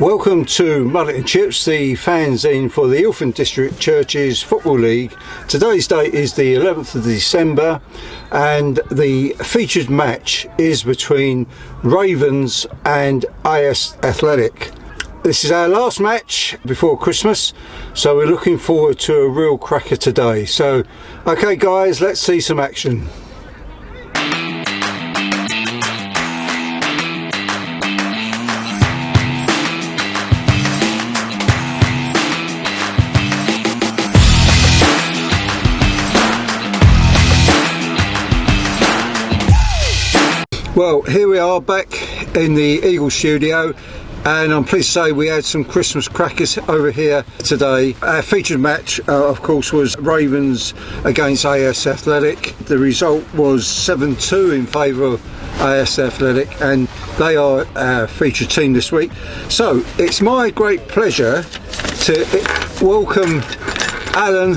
Welcome to Mullet and Chips, the fanzine for the Ilford District Churches Football League. Today's date is the 11th of December and the featured match is between Ravens and AS Athletic. This is our last match before Christmas, so we're looking forward to a real cracker today. So, okay guys, let's see some action. Well, here we are back in the Eagle studio, and I'm pleased to say we had some Christmas crackers over here today. Our featured match, of course, was Ravens against AS Athletic. The result was 7-2 in favour of AS Athletic, and they are our featured team this week. So it's my great pleasure to welcome Alan,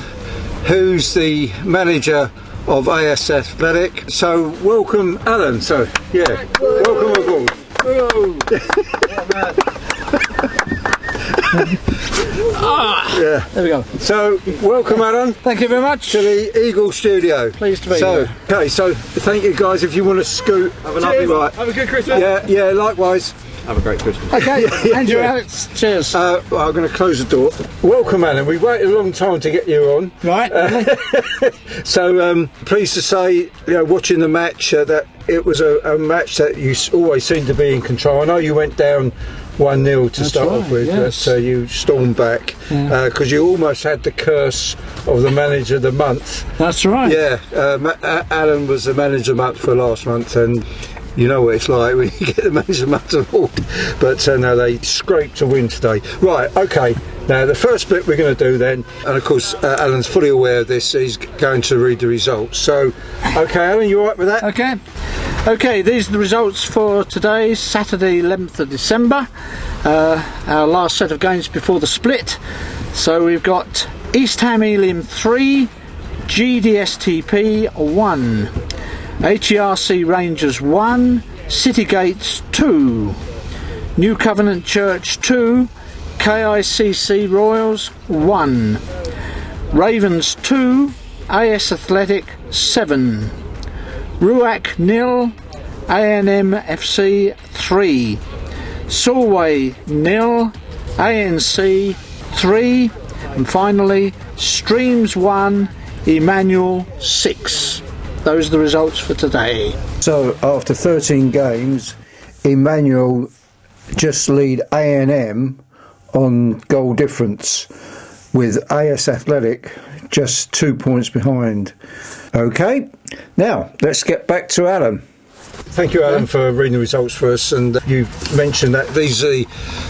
who's the manager of AS Athletic. So welcome Alan. So yeah, welcome aboard. Yeah, there we go. So welcome Alan. Thank you very much to the Eagle studio. Pleased to be here. Okay, so thank you guys. If you want to scoot, have a lovely night. Have a good Christmas. Yeah, likewise. Have a great Christmas. Okay, Andrew, Alex, cheers. Well, I'm going to close the door. Welcome, Alan. We waited a long time to get you on. Right. So, pleased to say, watching the match, that it was a match that you always seem to be in control. I know you went down 1-0 to start off with, yes. But you stormed back because you almost had the curse of the manager of the month. That's right. Yeah, Alan was the manager of the month for last month, and you know what it's like when you get the manager of the month award. But no, they scraped to win today. Right, okay. Now the first bit we're going to do then, and of course Alan's fully aware of this, he's going to read the results. So, okay Alan, you alright with that? Okay, these are the results for today, Saturday 11th of December, our last set of games before the split. So we've got East Ham Elim 3, GDSTP 1, HERC Rangers 1, City Gates 2, New Covenant Church 2, KICC Royals 1, Ravens 2, AS Athletic 7, Ruach 0, ANM FC 3, Solway 0, ANC 3, and finally Streams 1, Emmanuel 6. Those are the results for today. So after 13 games, Emmanuel just lead A&M on goal difference, with AS Athletic just 2 points behind. Okay, now let's get back to Alan. Thank you, Alan, for reading the results for us. And you mentioned that these are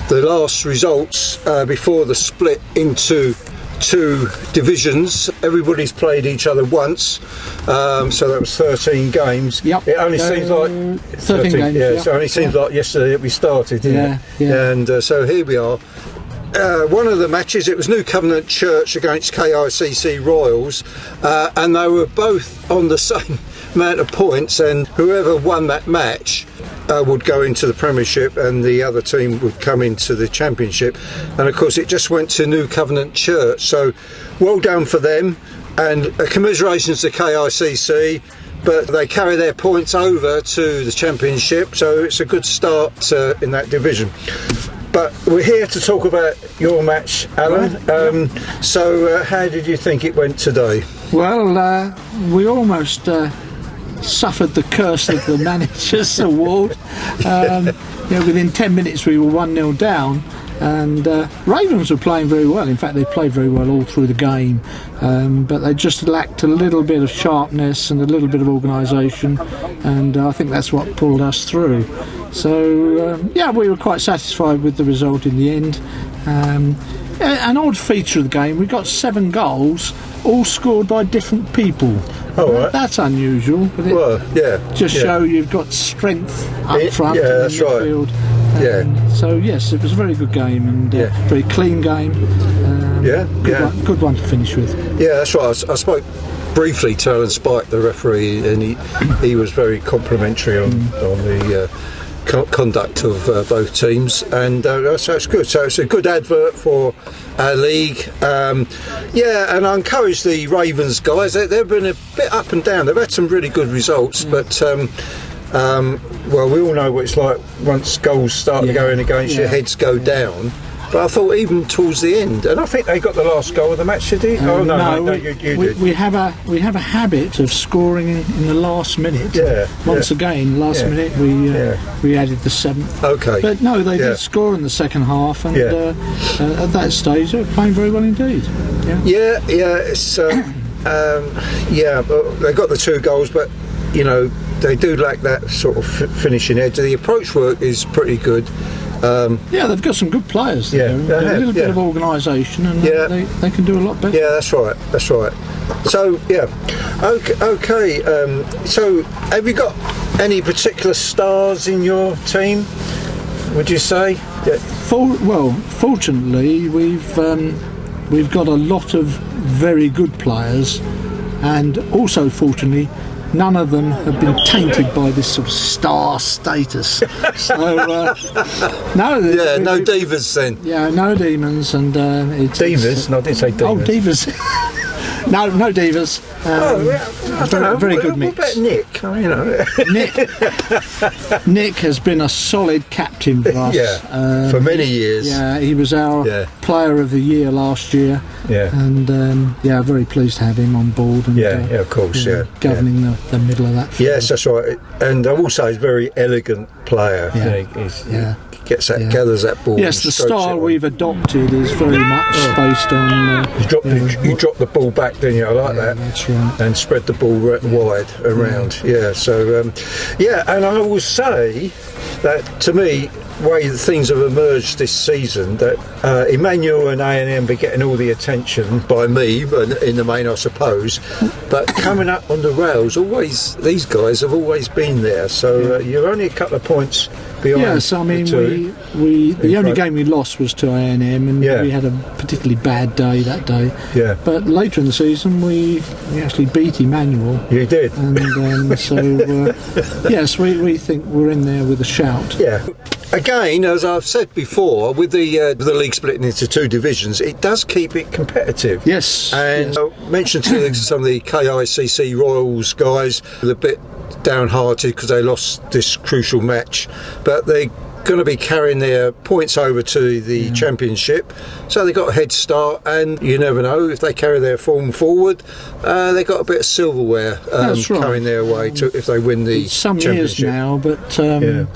the last results before the split into two divisions. Everybody's played each other once, so that was 13 games. Yep. It only seems like 13 games. Yeah, yep. So it only seems like yesterday that we started, didn't it? Yeah. And so here we are. One of the matches, it was New Covenant Church against KICC Royals, and they were both on the same amount of points, and whoever won that match would go into the Premiership and the other team would come into the Championship. And of course it just went to New Covenant Church, so well done for them, and commiserations to KICC, but they carry their points over to the Championship, so it's a good start in that division. But we're here to talk about your match, Alan. Right. So how did you think it went today? Well, we almost suffered the curse of the manager's award. Within 10 minutes we were 1-0 down, and Ravens were playing very well. In fact, they played very well all through the game, but they just lacked a little bit of sharpness and a little bit of organisation, and I think that's what pulled us through. So we were quite satisfied with the result in the end. An odd feature of the game, we got 7 goals, all scored by different people. Oh, right. That's unusual, but it show you've got strength up front in the midfield. Yeah. So yes, it was a very good game, and very clean game. Good one to finish with. Yeah, that's right. I spoke briefly to Alan Spike, the referee, and he was very complimentary on the conduct of both teams, and so it's good. So it's a good advert for our league. And I encourage the Ravens guys. They've been a bit up and down. They've had some really good results, but well, we all know what it's like once goals start going against you, heads go down. But I thought even towards the end, and I think they got the last goal of the match, did he? No, you did. We have a habit of scoring in the last minute. Once again, last minute we added the 7th. Okay. But no, they did score in the second half, and at that stage they were playing very well indeed. It's they got the 2 goals, but you know they do lack that sort of finishing edge. The approach work is pretty good. They've got some good players there. A little bit of organisation, and they can do a lot better. Yeah, that's right. So okay. So have you got any particular stars in your team, would you say? Fortunately we've got a lot of very good players, and also fortunately none of them have been tainted by this sort of star status. So no divas then. Yeah, no demons, and it's divas. No, I didn't say divas. Oh, divas. No divas. I don't know. Very good mix. What about Nick? Nick has been a solid captain for us. For many years. Yeah, he was our Player of the Year last year. Yeah. And very pleased to have him on board. And, of course. Governing the middle of that field. Yes, that's right. And I will say he's a very elegant player. Gathers that ball. Yes, the style we've adopted is very much based on. You dropped the ball back, didn't you? I like that. That's right. And spread the ball wide around. And I will say that to me, way things have emerged this season, that Emmanuel and A&M be getting all the attention by me, but in the main, I suppose. But coming up on the rails, these guys have always been there. So you're only a couple of points behind. Yes, I mean, the only game we lost was to A&M, and we had a particularly bad day that day. Yeah. But later in the season, we actually beat Emmanuel. You did. And yes, we think we're in there with a shout. Yeah. Again, as I've said before, with the league splitting into 2 divisions, it does keep it competitive. Yes. And I mentioned to some of the KICC Royals guys, a bit downhearted because they lost this crucial match, but they're going to be carrying their points over to the championship, so they got a head start, and you never know, if they carry their form forward, they got a bit of silverware carrying their way to if they win the some championship. years now, but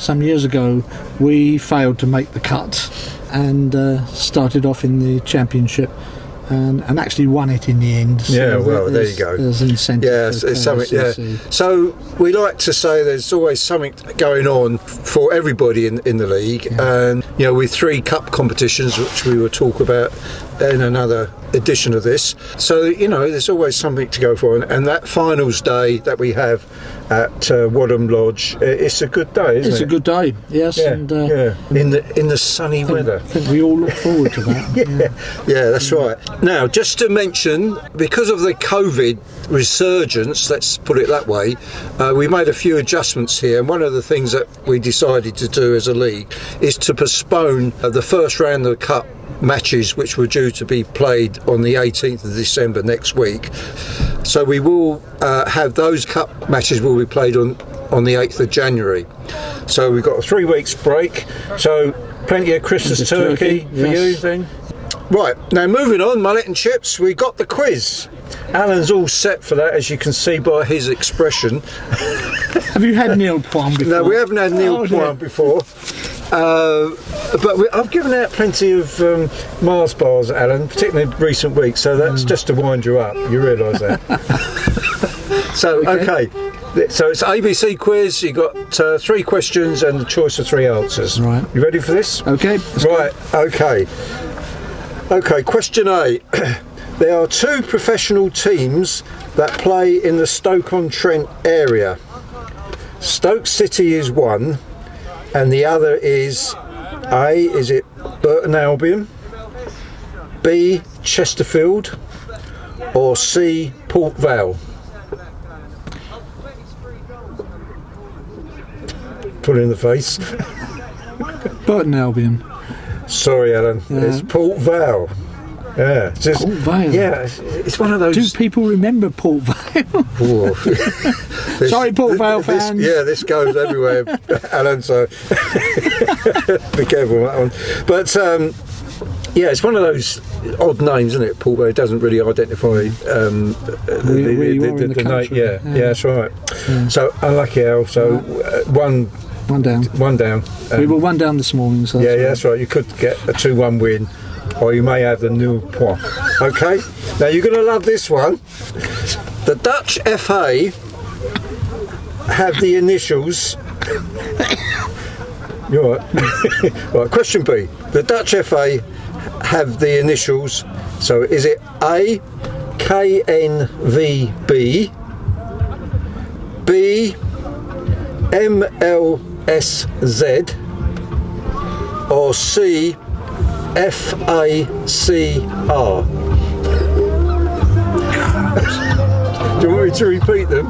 some years ago we failed to make the cut and started off in the championship and actually won it in the end. So there you go. There's incentive. It's something. Yeah. So we like to say there's always something going on for everybody in the league, and with 3 cup competitions, which we will talk about in another edition of this. So there's always something to go for, and that finals day that we have at Wadham Lodge, it's a good day, isn't it? It's a good day, yes. In the sunny weather. I think we all look forward to that. That's right. Now, just to mention, because of the COVID resurgence, let's put it that way, we made a few adjustments here, and one of the things that we decided to do as a league is to postpone the first round of the cup matches, which were due to be played on the 18th of December next week. So we will have those cup matches will be played on the 8th of January. So we've got a 3 weeks break, so plenty of Christmas turkey for you then. Right, now moving on, Mullet and Chips, we got the quiz. Alan's all set for that, as you can see by his expression. Have you had Neil Plum before? No, we haven't had Neil Plum before. But I've given out plenty of Mars bars, Alan, particularly in recent weeks, so that's just to wind you up. You realise that. So, okay. So it's ABC quiz. You've got 3 questions and the choice of 3 answers. Right. You ready for this? Okay. Right, okay. Okay, question A. There are 2 professional teams that play in the Stoke-on-Trent area. Stoke City is one, and the other is A, is it Burton Albion, B, Chesterfield, or C, Port Vale? pulling the face. Burton Albion. Sorry, Alan. It's Port Vale. Yeah, it's just, Port Vale. Yeah, it's one of those. Do people remember Port Vale? Sorry, Port Vale fans. This goes everywhere, Alan. So be careful on that one. But it's one of those odd names, isn't it? Port Vale. It doesn't really identify the name. Yeah, that's right. Yeah. So unlucky, Al. So One down. One down. We were one down this morning. So that's right. You could get a 2-1 win. Or you may have the nil point. Okay? Now you're going to love this one. The Dutch FA have the initials. You're right. Right, question B. The Dutch FA have the initials. So is it A, KNVB, B, MLSZ, or C, FACR? Do you want me to repeat them?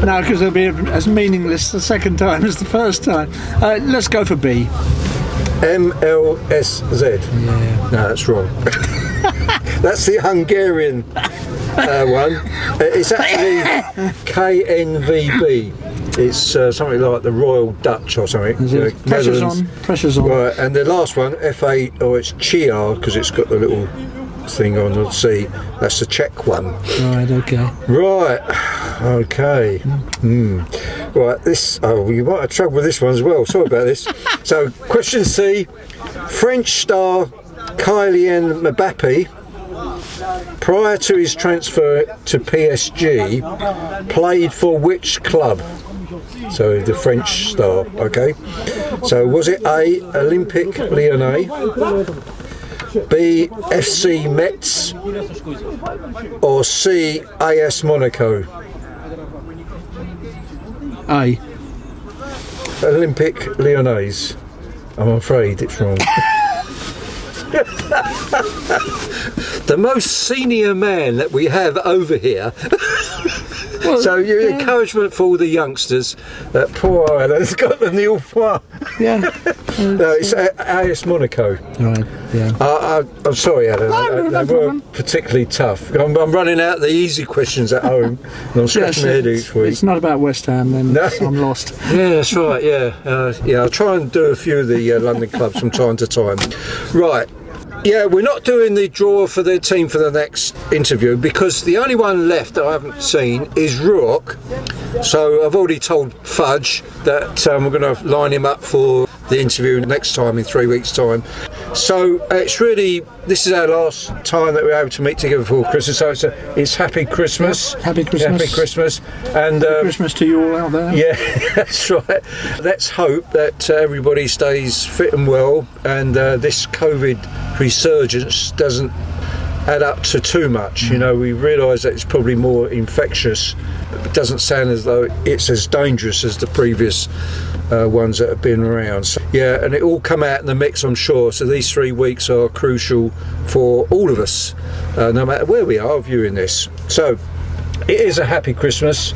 No, because they'll be as meaningless the second time as the first time. Let's go for B. MLSZ. Yeah. No, that's wrong. That's the Hungarian one. It's actually KNVB. It's something like the Royal Dutch or something. Pressure's on. Right, and the last one, FA, or it's CHR, because it's got the little thing on the C. That's the Czech one. Right, okay. Right, okay. Right, this. Oh, you might have trouble with this one as well. Sorry about this. So, question C: French star Kylian Mbappe, prior to his transfer to PSG, played for which club? So the French star, okay. So was it A, Olympique Lyonnais, B, FC Metz, or C, AS Monaco? A. Olympique Lyonnais. I'm afraid it's wrong. The most senior man that we have over here. Well, so your encouragement for all the youngsters. That poor Alan's got the nil point. Yeah. No, it's AS Monaco. Right. Yeah. I'm sorry, Alan. They were particularly tough. I'm running out the easy questions at home, and I'm scratching my head each week. It's not about West Ham, then. No. I'm lost. Yeah, that's right. Yeah, I'll try and do a few of the London clubs from time to time. Right. Yeah, we're not doing the draw for their team for the next interview because the only one left that I haven't seen is Ruok. So I've already told Fudge that we're going to line him up for the interview next time in 3 weeks' time. So this is our last time that we're able to meet together for Christmas. So it's Happy Christmas. Yep. Happy Christmas. Happy Christmas. And Happy Christmas to you all out there. Yeah, that's right. Let's hope that everybody stays fit and well, and this COVID resurgence doesn't add up to too much. You know, we realise that it's probably more infectious, but it doesn't sound as though it's as dangerous as the previous ones that have been around. So, yeah, and it all come out in the mix, I'm sure. So these 3 weeks are crucial for all of us, no matter where we are viewing this. So it is a happy Christmas.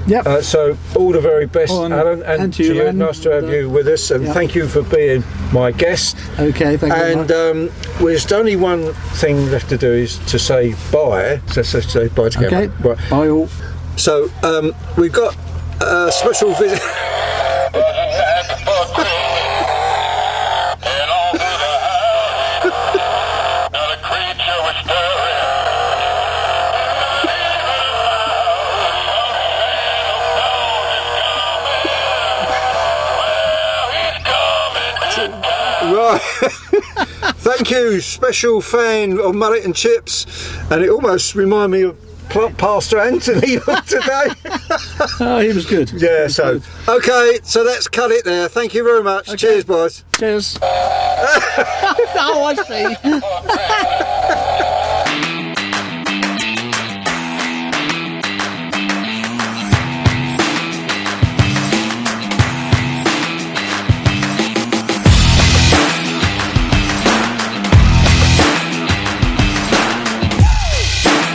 Yep. So all the very best, Alan, and to you. Nice to have you with us, and thank you for being my guest. Okay, thank you. And there's only one thing left to do is to say bye. So say bye to okay. Right. Bye all. So we've got a special visit. Right. Thank you, special fan of Mullet and Chips, and it almost reminded me of Pastor Anthony today. Oh, he was good. Yeah, so good. Okay, so let's cut it there. Thank you very much. Okay. Cheers, boys. Cheers. Oh, I see.